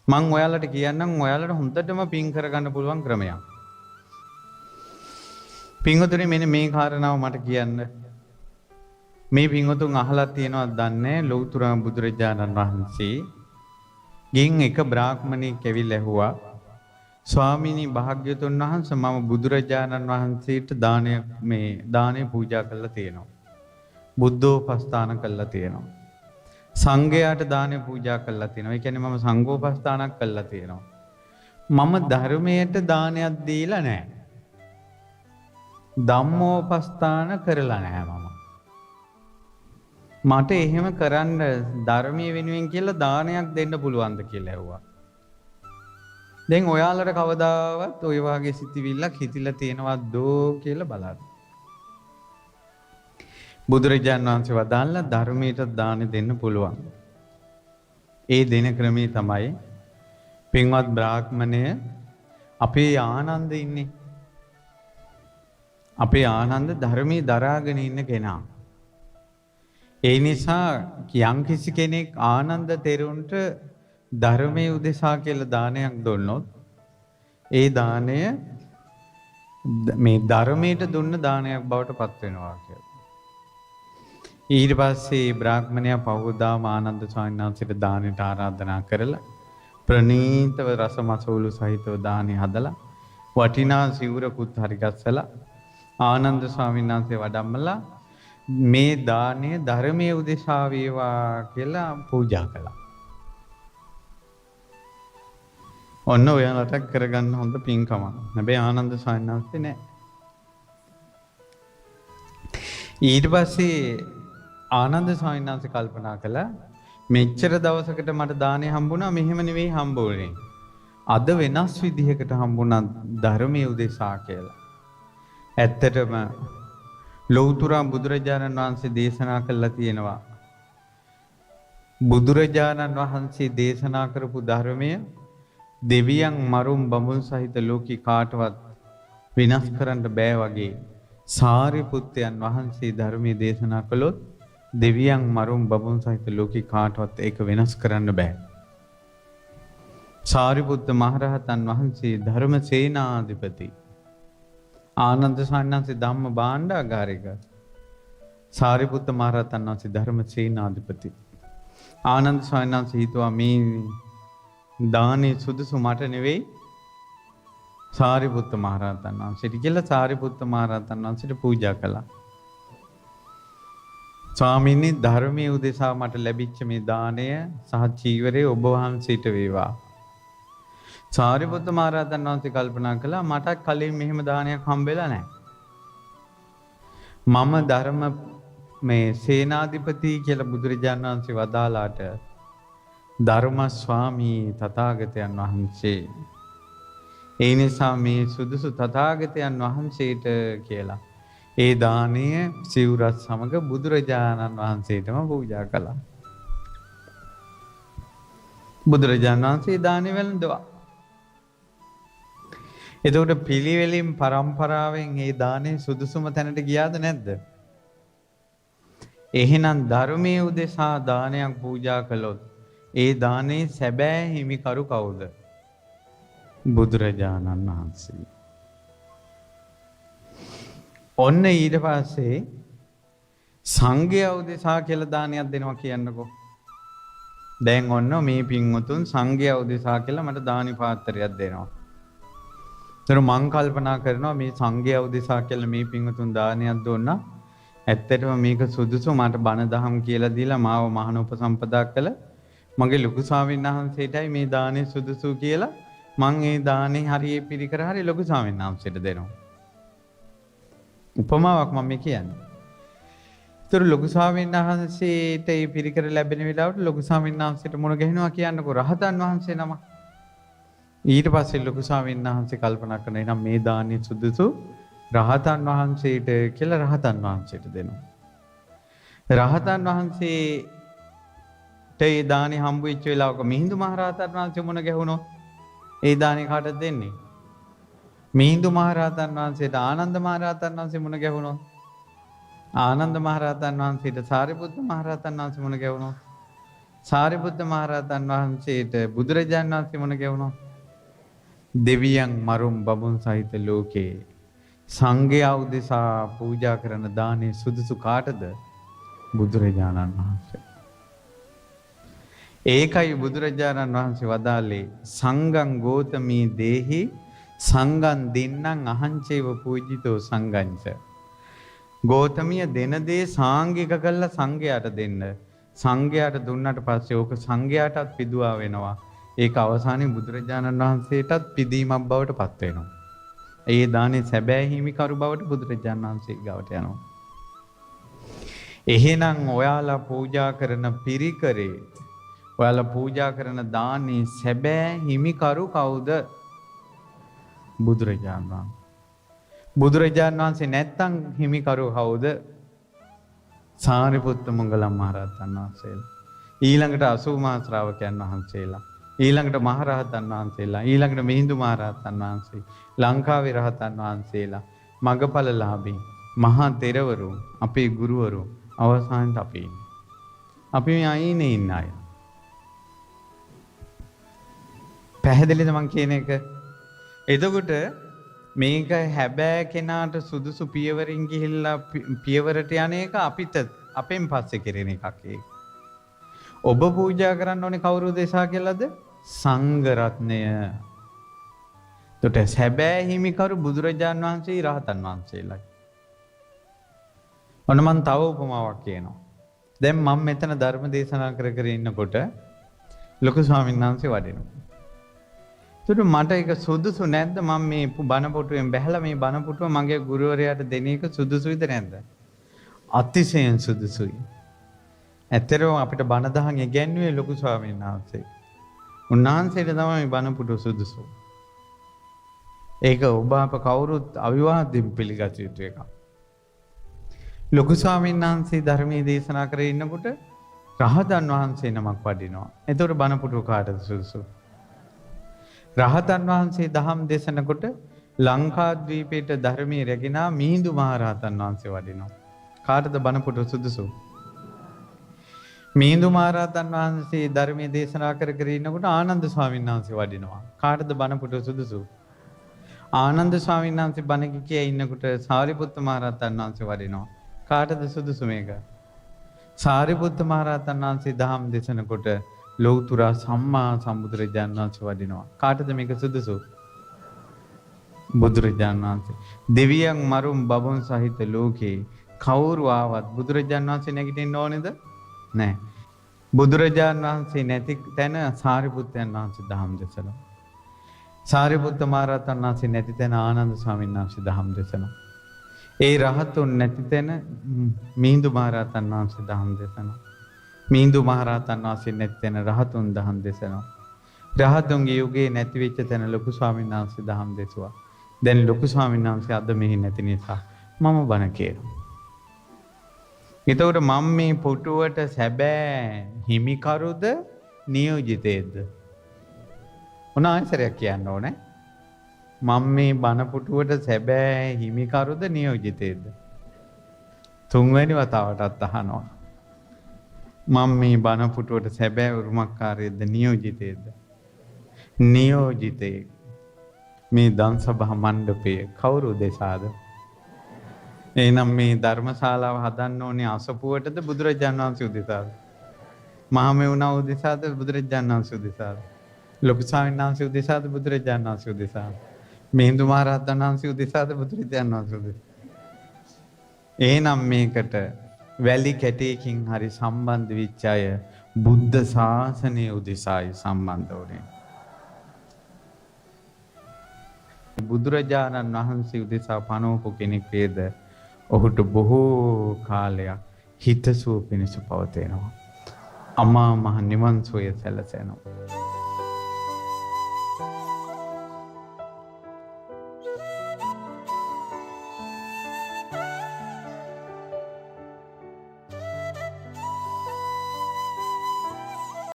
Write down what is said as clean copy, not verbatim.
මං ඔයාලට කියන්නම් ඔයාලට හොඳටම පින් කරගන්න පුළුවන් ක්‍රමයක්. පින්වතුනි මෙන්න මේ කාරණාව මට කියන්න. මේ පින්වතුන් අහලා තියෙනවද දන්නේ ලෞතර බුදුරජාණන් වහන්සේ ගෙන් එක බ්‍රාහ්මණෙක් ඇවිල්ලා ඇහුවා ස්වාමීනි භාග්‍යතුන් වහන්සේ මම බුදුරජාණන් වහන්සේට දානය පූජා කළා තියෙනවා. බුද්ධෝපස්ථාන කළා තියෙනවා. සංඝයාට දානය පූජා කළා තියෙනවා. ඒ කියන්නේ මම සංඝෝපස්ථානක් කළා තියෙනවා. මම ධර්මයට දානයක් දීලා නැහැ. ධම්මෝපස්ථාන කරලා නැහැ මම. මට එහෙම කරන්න ධර්මයේ වෙනුවෙන් කියලා දානයක් දෙන්න පුළුවන්ද කියලා ඇහුවා. දැන් ඔයාලට කවදාවත් ඔය වගේ සිතිවිල්ලක් හිතිලා තියෙනවද කියලා බලන්න. බුදුරජාණන් වහන්සේ වදාළා ධර්මයට දාන දෙන්න පුළුවන්. ඒ දෙන ක්‍රමේ තමයි පින්වත් බ්‍රාහ්මණය අපේ ආනන්ද ඉන්නේ. අපේ ආනන්ද ධර්මයේ දරාගෙන ඉන්න කෙනා. ඒ නිසා යම් කිසි කෙනෙක් ආනන්ද තෙරුන්ට ධර්මයේ උදෙසා කියලා දානයක් දුන්නොත් ඒ දාණය මේ ධර්මයට දුන්න දානයක් බවට පත් වෙනවා කියලා. ඊට පස්සේ බ්‍රාහ්මණයා පහවදාම ආනන්ද ස්වාමීන් වහන්සේට දානෙට ආරාධනා කරලා ප්‍රණීතව රසමසවුලු සහිතව දානෙ හදලා වටිනා සිවුරකුත් හරි ගස්සලා ආනන්ද ස්වාමීන් වහන්සේ වඩම්මලා මේ දානය ධර්මයේ උදෙසා වේවා කියලා පූජා කළා. ඔන්න ඔයාලට කරගන්න හොඳ පින්කමක්. හැබැයි ආනන්ද ස්වාමීන් වහන්සේ නෑ. ඊට පස්සේ ආනන්ද ස්වාමීන් වහන්සේ කල්පනා කළා මෙච්චර දවසකට මට දානය හම්බුණා මෙහෙම නෙවෙයි හම්බුනේ. අද වෙනස් විදිහකට හම්බුණා ධර්මයේ උදෙසා කියලා. ඇත්තටම ලෞතර බුදුරජාණන් වහන්සේ දේශනා කළා තියෙනවා. බුදුරජාණන් වහන්සේ දේශනා කරපු ධර්මය දෙවියන් මරුන් බඹුන් සහිත ලෝකී කාටවත් විනාශ කරන්න බෑ වගේ සාරිපුත්තයන් වහන්සේ ධර්මයේ දේශනා කළොත් දෙවියන් මරුන් බඹුන් සහිත ලෝකී කාටවත් ඒක වෙනස් කරන්න බෑ. සාරිපුත්ත මහරහතන් වහන්සේ ධර්ම සේනාධිපති. ආනන්ද ස්වාමීන් වහන්සේ ධම්ම භාණ්ඩාගාරික. සාරිපුත්ත මහරහතන් වහන්සේ ධර්ම සේනාධිපති. ආනන්ද ස්වාමීන් වහන්සේ හිතුවා මේ දානේ සුදුසු මට නෙවෙයි සාරිපුත්ත මහරහතන් වහන්සේට කියලා සාරිපුත්ත මහරහතන් වහන්සේට පූජා කළා. ස්වාමීනි ධර්මයේ උදෙසා මට ලැබිච්ච මේ දාණය සහ චීවරය ඔබ වහන්සේට වේවා. සාරිපුත්ත මහරහතන් වහන්සේ කල්පනා කළා මට කලින් මෙහෙම දානයක් හම්බෙලා නැහැ. මම ධර්ම මේ සේනාධිපති කියලා බුදුරජාණන් වහන්සේ වදාලාට ධර්ම ස්වාමී තථාගතයන් වහන්සේ ඒ නිසා මේ සුදුසු තථාගතයන් වහන්සේට කියලා ඒ දානය සිවුරත් සමග බුදුරජාණන් වහන්සේටම පූජා කළා. බුදුරජාණන් වහන්සේ දානි වැළඳුවා. එතකොට පිළිවෙලින් පරම්පරාවෙන් මේ දානේ සුදුසුම තැනට ගියාද නැද්ද? එහෙනම් ධර්මයේ උදෙසා දානයක් පූජා කළොත් ඒ දානේ සැබෑ හිමිකරු කවුද? බුදුරජාණන් වහන්සේ. ඔන්න ඊට පස්සේ සංඝයා උදෙසා කියලා දානයක් දෙනවා කියන්නකෝ. දැන් ඔන්න මේ පින්වතුන් සංඝයා උදෙසා කියලා මට දානි පාත්‍රයක් දෙනවා. ඒතර මං කල්පනා කරනවා මේ සංඝයා උදෙසා කියලා මේ පින්වතුන් දානයක් දුන්නා. ඇත්තටම මේක සුදුසු මට බණ දහම් කියලා දීලා මාව මහාන උපසම්පදා කළ මගේ ලොකු ස්වාමීන් වහන්සේටයි මේ දානේ සුදුසු කියලා මං ඒ දානේ හරියේ පිරිකර හරිය ලොකු ස්වාමීන් වහන්සේට දෙනවා. උපමාවක් මම කියන්නේ. ඒතර ලොකු ස්වාමීන් වහන්සේට මේ පිරිකර ලැබෙන වෙලාවට ලොකු ස්වාමීන් වහන්සේට මුණ ගැහෙනවා කියන්නකෝ රහතන් වහන්සේ නම. ඊට පස්සේ ලොකු ස්වාමීන් වහන්සේ කල්පනා කරන එනම් මේ දානේ සුදුසු රහතන් වහන්සේට කියලා රහතන් වහන්සේට දෙනවා. රහතන් වහන්සේට ඒ දානේ හම්බ වෙච්ච වෙලාවක මිහිඳු මහරහතන් වහන්සේ මුණ ගැහුණොත් ඒ දානේ කාටද දෙන්නේ? මිහිඳු මහරහතන් වහන්සේට ආනන්ද මහරහතන් වහන්සේ මුණ ගැහුණොත් ආනන්ද මහරහතන් වහන්සේට සාරිපුත්ත මහරහතන් වහන්සේ මුණ ගැහුණොත් සාරිපුත්ත මහරහතන් වහන්සේට බුදුරජාණන් වහන්සේ මොන කියවුණා? දෙවියන් මරුන් බඹුන් සහිත ලෝකේ සංඝයා උදෙසා පූජා කරන දානේ සුදුසු කාටද? බුදුරජාණන් වහන්සේ. ඒකයි බුදුරජාණන් වහන්සේ වදාළේ සංඝං ගෝතමී දේහි සංඝං දින්නම් අහංචේව පූජිතෝ සංඝංච. ගෝතමිය දෙන දේ සාංගික කළා සංඝයාට දෙන්න. සංඝයාට දුන්නට පස්සේ ඕක සංඝයාටත් පිදුවා වෙනවා. ඒක අවසානයේ බුදුරජාණන් වහන්සේටත් පිදීමක් බවට පත් වෙනවා. ඒ දානේ සැබෑ හිමිකරු බවට බුදුරජාණන් වහන්සේ ගාවට යනවා. එහෙනම් ඔයාලා පූජා කරන පිරිකරේ ඔයාලා පූජා කරන දානේ සැබෑ හිමිකරු කවුද? බුදුරජාණන් වහන්සේ. බුදුරජාණන් වහන්සේ නැත්තම් හිමිකරු කවුද? සාරිපුත්ත මොග්ගලම් මහරහතන් වහන්සේලා. ඊළඟට 80 මහා ශ්‍රාවකයන් වහන්සේලා. ඊළඟට මහරහතන් වහන්සේලා. ඊළඟට මිහිඳු මහරහතන් වහන්සේ. ලංකාවේ රහතන් වහන්සේලා. මගපලලාභී මහා තෙරවරු අපේ ගුරුවරු අවසානට අපි ඉන්නේ. අපි මේ අයිනේ ඉන්න අය. පැහැදිලිද මං කියන එක? එතකොට මේක හැබෑ කෙනාට සුදුසු පියවරින් ගිහිල්ලා පියවරට යන එක අපිට අපෙන් පස්සේ කෙරෙන එකක් ඒක. ඔබ පූජා කරන්න ඕනේ කවුරු දෙසා කියලාද? සංඝ රත්නය. එතකොට හැබෑ හිමිකරු බුදුරජාන් වහන්සේ රහතන් වහන්සේලා. ඔන්න මම තව උපමාවක් කියනවා. දැන් මම මෙතන ධර්ම දේශනා කර කර ඉන්නකොට ලොකු ස්වාමීන් වහන්සේ වඩිනවා. ඒකට මට ඒක සුදුසු නැද්ද? මම මේ බණ පුටුවෙන් බැහැලා මේ බණ පුටුව මගේ ගුරුවරයාට දෙන එක සුදුසුයිද නැද්ද? අතිශයින් සුදුසුයි. ඇත්තටම අපිට බණ දහම් ඉගැන්වුවේ ලොකු ස්වාමීන් වහන්සේ. උන්වහන්සේට තමයි මේ බණ පුටුව සුදුසු. ඒක ඔබ අප කවුරුත් අවිවාදයෙන් පිළිගත යුතු එකක්. ලොකු ස්වාමීන් වහන්සේ ධර්මයේ දේශනා කරේ ඉන්නකොට රහතන් වහන්සේ නමක් වඩිනවා. එතකොට බණ පුටුව කාටද සුදුසු? රහතන් වහන්සේ දහම් දේශනකොට ලංකාද්වීපයට ධර්මයේ රැගෙන මිහිඳු මහරහතන් වහන්සේ වඩිනවා. කාටද බණ පුටුව සුදුසු? මිහිඳු මහරහතන් වහන්සේ ධර්මයේ දේශනා කර කර ඉන්නකොට ආනන්ද ස්වාමීන් වහන්සේ වඩිනවා. කාටද බණ පුටුව සුදුසු? ආනන්ද ස්වාමීන් වහන්සේ බණ කිය ඉන්නකොට සාරිපුත්ත මහරහතන් වහන්සේ වඩිනවා. කාටද සුදුසු මේක? සාරිපුත්ත මහරහතන් වහන්සේ දහම් දේශනකොට ලෞතර සම්මා සම්බුදුරජාණන් වහන්සේ වඩිනවා. කාටද මේක සුදුසු? බුදුරජාණන් වහන්සේ. දෙවියන් මරුන් බඹුන් සහිත ලෝකේ කවුරු ආවත් බුදුරජාණන් වහන්සේ නැගිටින්න ඕනේද? නැහැ. බුදුරජාණන් වහන්සේ නැති තැන සාරිපුත්තයන් වහන්සේ දහම් දේශනා. සාරිපුත්ත මහරහතන් වහන්සේ නැති තැන ආනන්ද ස්වාමීන් වහන්සේ දහම් දේශනා. ඒ රහතුන් නැති තැන මිහිඳු මහරහතන් වහන්සේ දහම් දේශනා. මිහිඳු මහරහතන් වහන්සේ නැති තැන රහතුන් දහම් දේශනා. රහතුන්ගේ යුගයේ නැති වෙච්ච තැන ලොකු ස්වාමීන් වහන්සේ දහම් දේශුවා. දැන් ලොකු ස්වාමීන් වහන්සේ අද මෙහි නැති නිසා මම බණ කියනවා. එතකොට මම මේ පුටුවට සැබෑ හිමිකරුද නියෝජිතේද? මොන ආයතරයක් කියන්න ඕනේ? මම මේ බණ පුටුවට සැබෑ හිමිකරුද නියෝජිතේද? තුන්වැනි වතාවටත් අහනවා. මම මේ බණ පුටුවට සැබෑ උරුමකාරයේද නියෝජිතේද? නියෝජිතේ. මේ දන්සභා මණ්ඩපයේ කවුරු දෙසාද? එහෙනම් මේ ධර්මශාලාව හදන්න ඕනේ අසපුවටද බුදුරජාණන් වහන්සේ උදෙසාද? මහමෙවුනා උදෙසාද බුදුරජාණන් වහන්සේ උදෙසාද? ලොකු ස්වාමීන් වහන්සේ උදෙසාද බුදුරජාණන් වහන්සේ උදෙසාද? මිහිඳු මහරහතන් වහන්සේ උදෙසාද බුදුරජාණන් වහන්සේ උදෙසාද? එහෙනම් මේකට වැලි කැටයකින් හරි සම්බන්ධ වෙච්ච අය බුද්ධ ශාසනය උදෙසායි සම්බන්ධ වුනේ. බුදුරජාණන් වහන්සේ උදෙසා පනවපු කෙනෙක් වේද ඔහුට බොහෝ කාලයක් හිතසුව පිණිස පවතිනවා. අමා මහ නිවන් සෝය සැලසෙනවා.